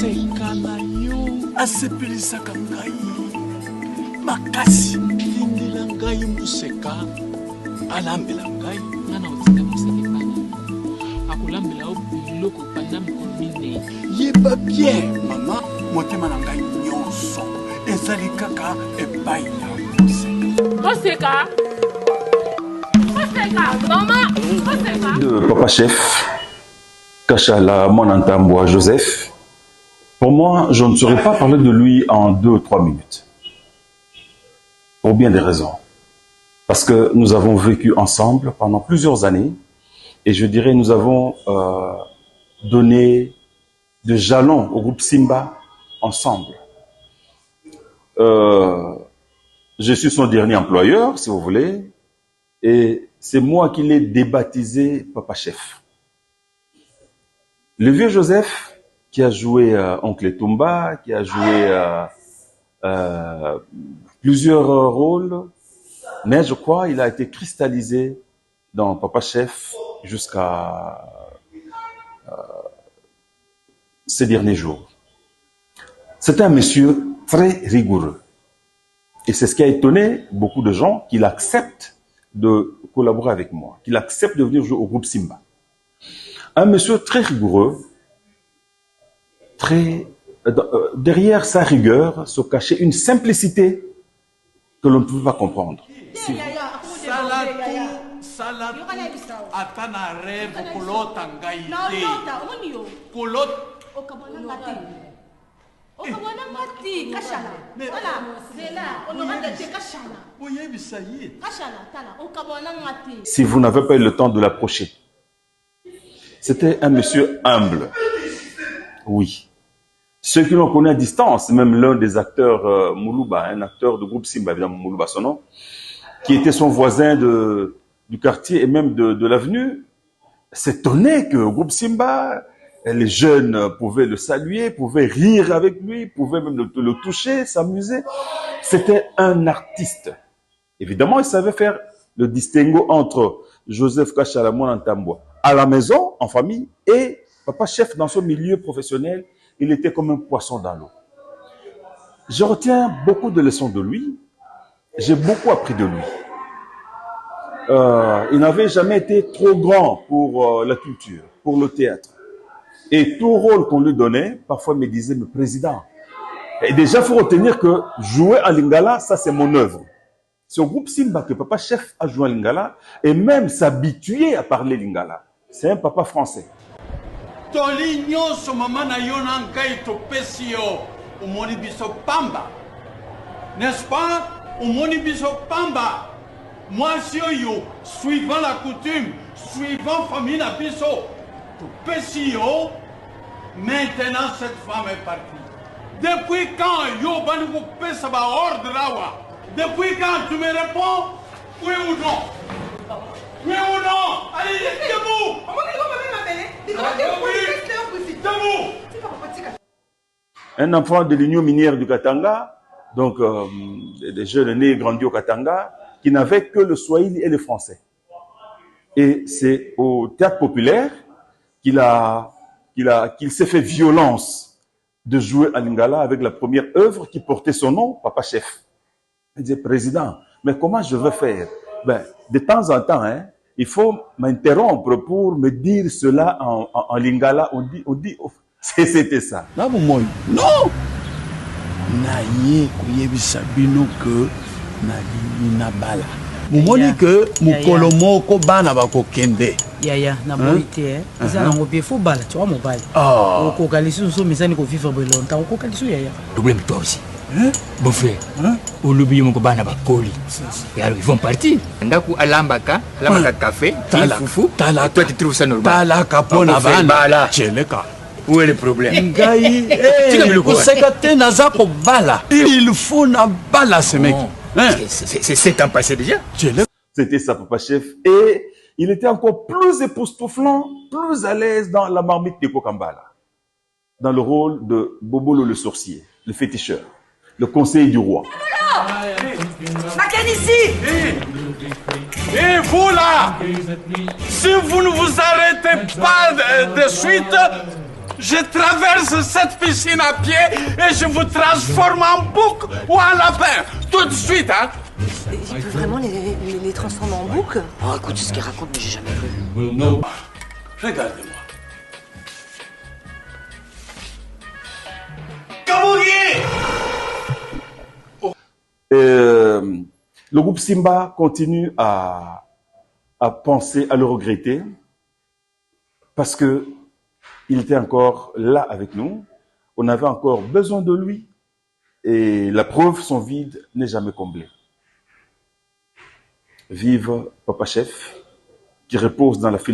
Sekana yo asepelisaka ngai makasi lindela ngai museka alambela ngai nana otika museka akolambela o biloko panda mikolo minei yeba bien mama motema na ngai nyonso ezali kaka epai ya museka de Papa Chef, Kachala Monantamboa Joseph. Pour moi, je ne saurais pas parler de lui en 2 ou 3 minutes. Pour bien des raisons. Parce que nous avons vécu ensemble pendant plusieurs années. Et je dirais, nous avons donné des jalons au groupe Simba ensemble. Je suis son dernier employeur, si vous voulez. Et c'est moi qui l'ai débaptisé Papa Chef. Le vieux Joseph, qui a joué Oncle Tumba, qui a joué plusieurs rôles, mais je crois qu'il a été cristallisé dans Papa Chef jusqu'à ces derniers jours. C'est un monsieur très rigoureux. Et c'est ce qui a étonné beaucoup de gens qu'il accepte de collaborer avec moi, qu'il accepte de venir jouer au groupe Simba. Un monsieur très rigoureux, derrière sa rigueur se cachait une simplicité que l'on ne pouvait pas comprendre. Si vous n'avez pas eu le temps de l'approcher, c'était un monsieur humble. Oui. Ceux qui l'ont connu à distance, même l'un des acteurs Moulouba, un acteur du groupe Simba, évidemment Moulouba son nom, qui était son voisin du quartier et même de l'avenue, s'étonnait que au groupe Simba, les jeunes pouvaient le saluer, pouvaient rire avec lui, pouvaient même le toucher, s'amuser. C'était un artiste. Évidemment, il savait faire le distinguo entre Joseph Kachala Monantamboa à la maison, en famille, et Papa Chef dans son milieu professionnel. Il était comme un poisson dans l'eau. Je retiens beaucoup de leçons de lui. J'ai beaucoup appris de lui. Il n'avait jamais été trop grand pour la culture, pour le théâtre. Et tout rôle qu'on lui donnait, parfois il me disait, mais président. Et déjà, il faut retenir que jouer à Lingala, ça c'est mon œuvre. C'est au groupe Simba que Papa Chef a joué à Lingala et même s'habituer à parler Lingala. C'est un papa français. N'est-ce pas? Pamba. Moi, si yo, suivant la coutume, suivant famille Nabiso, Pesio, maintenant cette femme est partie. Depuis quand yo baniko pesa ba ordre là? Depuis quand tu me réponds oui ou non? Oui ou non? Allez, debout! Un enfant de l'Union minière du Katanga, donc des jeunes nés et grandis au Katanga, qui n'avaient que le swahili et le français. Et c'est au théâtre populaire qu'il s'est fait violence de jouer à Lingala avec la première œuvre qui portait son nom, Papa Chef. Il disait, président, mais comment je veux faire? Ben, de temps en temps, hein, il faut m'interrompre pour me dire cela en Lingala. On dit, c'était ça. Non! Naye kuyebisa bino que na bala. Mumoni que mukolo moko bana bakokende. Yaya na boité ça na ngopie fo bala tu vois mobile. Oh ko kalisu so misani ko vivre longtemps ko kalisu yaya. Problème toi aussi. Bon frère. Au lobby mon bana bakoli. Et alors ils vont partir. Ndaku alambaka café, foufou. Toi tu trouves ça normal? Talaka pona bana. Cheleka. Où est le problème? Ngai, il faut na bala ce mec. C'est 7 ans passé déjà. C'était ça, Papa Chef. Et il était encore plus époustouflant, plus à l'aise dans la marmite de Kokambala. Dans le rôle de Bobolo le sorcier, le féticheur, le conseiller du roi. Et vous là, si vous ne vous arrêtez pas de suite, Je traverse cette piscine à pied et je vous transforme en bouc ou en lapin. Tout de suite, hein. Il peut vraiment les transformer en bouc? Oh, écoute, c'est ce qu'il raconte, mais j'ai jamais vu. Non. Regardez-moi. Le groupe Simba continue à penser, à le regretter, parce que il était encore là avec nous. On avait encore besoin de lui. Et la preuve, son vide n'est jamais comblé. Vive Papa Chef, qui repose dans la félicité.